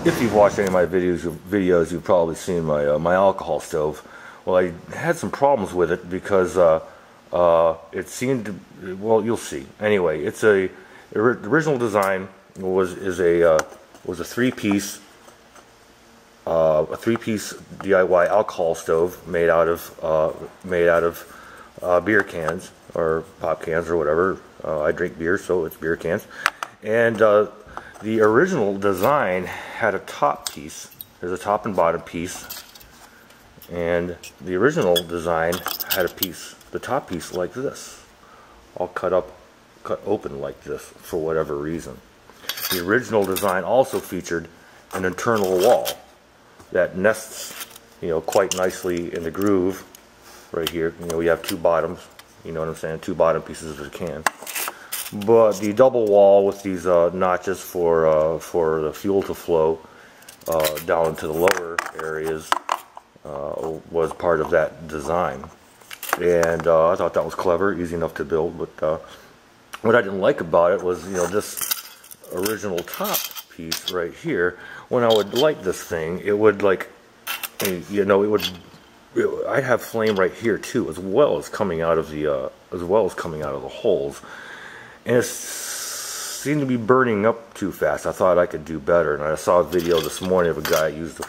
If you've watched any of my videos, you've probably seen my my alcohol stove. Well, I had some problems with it because it seemed to, well, you'll see. Anyway, it's the original design was a three-piece DIY alcohol stove made out of beer cans or pop cans or whatever. I drink beer, so it's beer cans, and the original design had a top piece. There's a top and bottom piece, and the original design had a piece, the top piece like this, all cut open like this for whatever reason. The original design also featured an internal wall that nests, quite nicely in the groove right here. We have two bottoms, you know what I'm saying, two bottom pieces of the can. But the double wall with these notches for the fuel to flow down into the lower areas was part of that design, and I thought that was clever, easy enough to build. But what I didn't like about it was, this original top piece right here. When I would light this thing, it would I'd have flame right here too, as well as coming out of the holes. And it seemed to be burning up too fast. I thought I could do better, and I saw a video this morning of a guy who used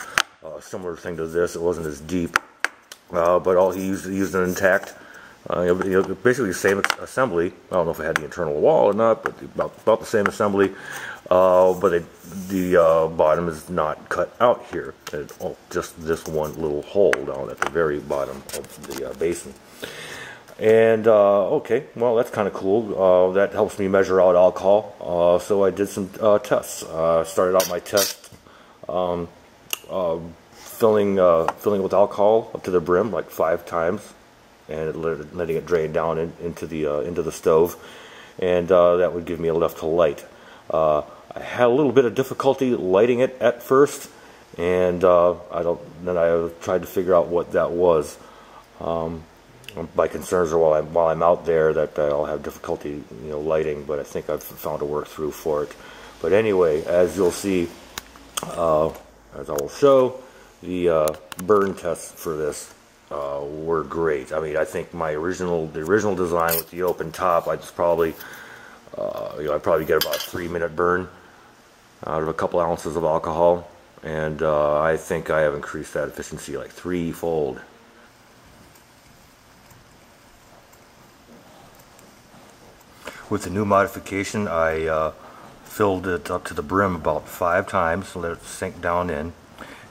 a similar thing to this. It wasn't as deep, but he used an intact, basically the same assembly. I don't know if it had the internal wall or not, but about the same assembly. But the bottom is not cut out here. Just this one little hole down at the very bottom of the basin. And okay, well, that's kind of cool. That helps me measure out alcohol. So I did some tests. Started out my test filling with alcohol up to the brim like 5 times, and letting it drain down into the stove, and that would give me enough to light. I had a little bit of difficulty lighting it at first, and then I tried to figure out what that was. My concerns are while I'm out there that I'll have difficulty, lighting, but I think I've found a work through for it. But anyway, as you'll see, as I will show, the burn tests for this were great. I mean, I think the original design with the open top, I'd probably get about a 3-minute burn out of a couple ounces of alcohol, and I think I have increased that efficiency like 3-fold. With the new modification, I filled it up to the brim about 5 times, let it sink down in,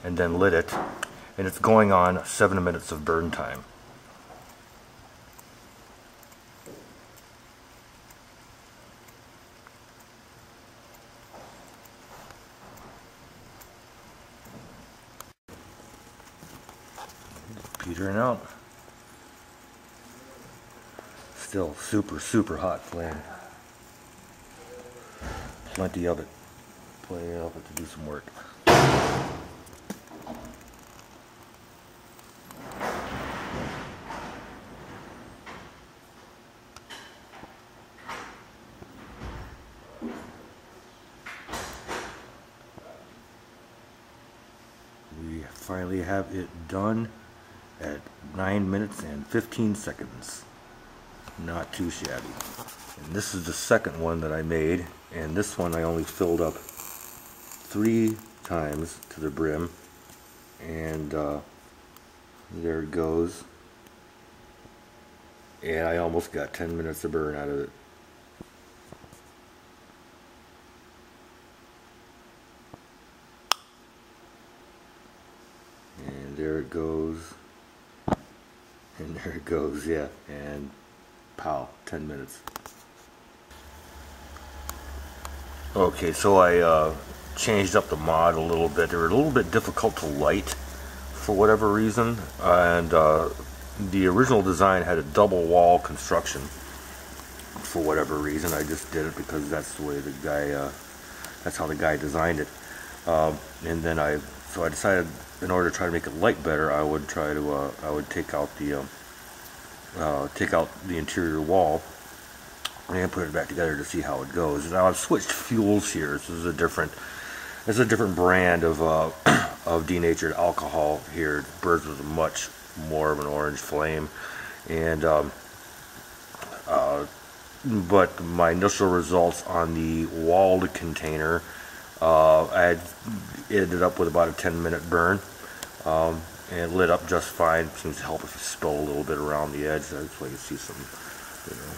and then lit it, and it's going on 7 minutes of burn time. Petering out. Still super hot flame. Plenty of it to do some work. We finally have it done at 9 minutes and 15 seconds. Not too shabby. And this is the second one that I made, and this one I only filled up 3 times to the brim, and there it goes, and I almost got 10 minutes of burn out of it. And there it goes, and there it goes, yeah, and pow, 10 minutes. Okay, so I changed up the mod a little bit. They were a little bit difficult to light for whatever reason, and the original design had a double wall construction for whatever reason. I just did it because that's the way the guy, that's how the guy designed it. And then so I decided, in order to try to make it light better, I would take out the interior wall and put it back together to see how it goes. Now I've switched fuels here. This is a different It's a different brand of of denatured alcohol here. Burns with a much more of an orange flame, and but my initial results on the walled container, I ended up with about a 10-minute burn, and it lit up just fine. Seems to help if you spill a little bit around the edge. That's why you see some, you know,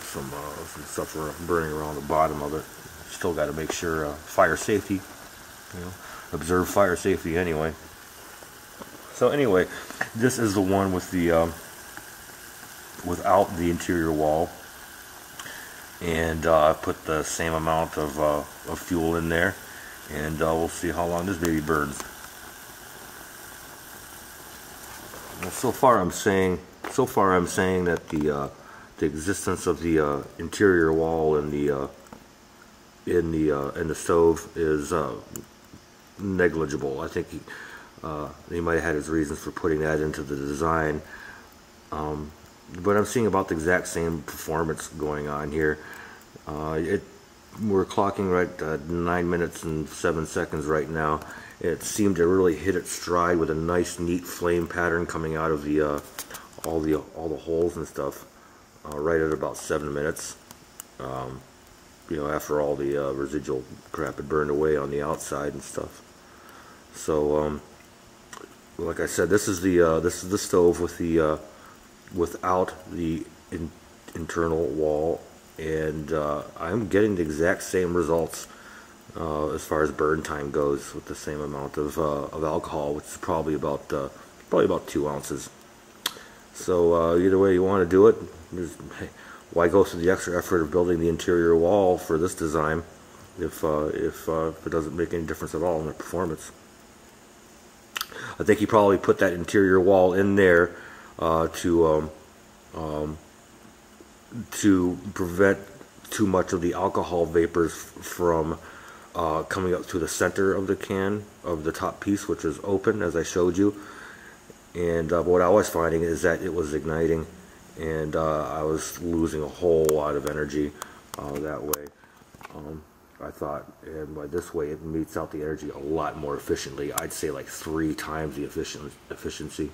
some stuff burning around the bottom of it. Still got to make sure fire safety, you know, observe fire safety anyway. So anyway, this is the one with the without the interior wall, and I put the same amount of fuel in there, and we'll see how long this baby burns. Well, so far I'm saying that the existence of the interior wall in the stove is negligible. I think he might have had his reasons for putting that into the design, but I'm seeing about the exact same performance going on here. We're clocking right at 9 minutes and 7 seconds right now. It seemed to really hit its stride with a nice, neat flame pattern coming out of the all the holes and stuff. Right at about 7 minutes. You know, after all the residual crap had burned away on the outside and stuff. So, like I said, this is the stove with the without the internal wall, and I'm getting the exact same results as far as burn time goes with the same amount of alcohol, which is probably about 2 ounces. So either way you want to do it, why go through the extra effort of building the interior wall for this design if it doesn't make any difference at all in the performance? I think he probably put that interior wall in there to prevent too much of the alcohol vapors from coming up to the center of the can, of the top piece, which is open, as I showed you. And what I was finding is that it was igniting, and I was losing a whole lot of energy that way. I thought, and by this way it meets out the energy a lot more efficiently. I'd say like 3 times the efficiency.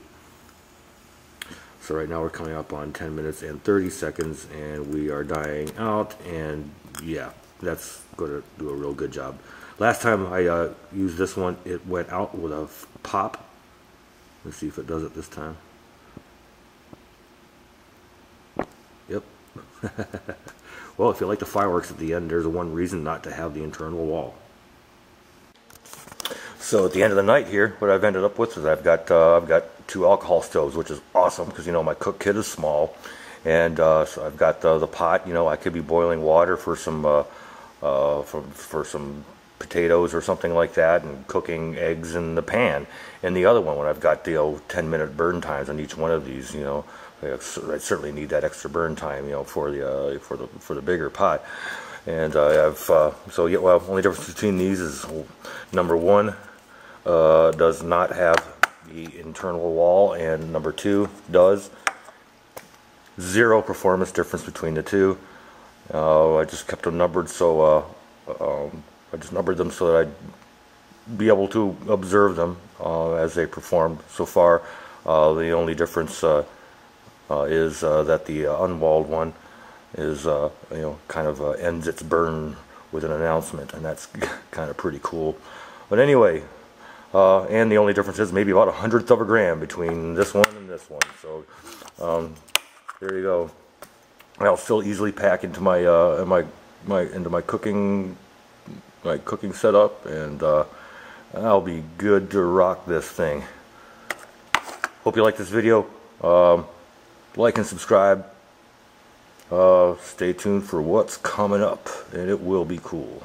So right now we're coming up on 10 minutes and 30 seconds, and we are dying out, and yeah, that's going to do a real good job. Last time I used this one, it went out with a pop. Let's see if it does it this time. Yep. Well, if you like the fireworks at the end, there's one reason not to have the internal wall. So at the end of the night here, what I've ended up with is I've got 2 alcohol stoves, which is awesome because, you know, my cook kit is small, and so I've got the pot. You know, I could be boiling water for some for some potatoes or something like that, and cooking eggs in the pan. And the other one, when I've got the 10-minute burn times on each one of these, you know, I certainly need that extra burn time, you know, for the bigger pot. And I have so yeah, well, only difference between these is number 1 does not have the internal wall, and number 2 does. 0 performance difference between the two. I just kept them numbered, so I just numbered them so that I'd be able to observe them as they perform. So far, the only difference is that the unwalled one is, you know, kind of ends its burn with an announcement, and that's kind of pretty cool. But anyway, and the only difference is maybe about 1/100th of a gram between this one and this one. So there you go. I'll still easily pack into my into my cooking setup, and I'll be good to rock this thing. Hope you like this video. Like and subscribe. Stay tuned for what's coming up, and it will be cool.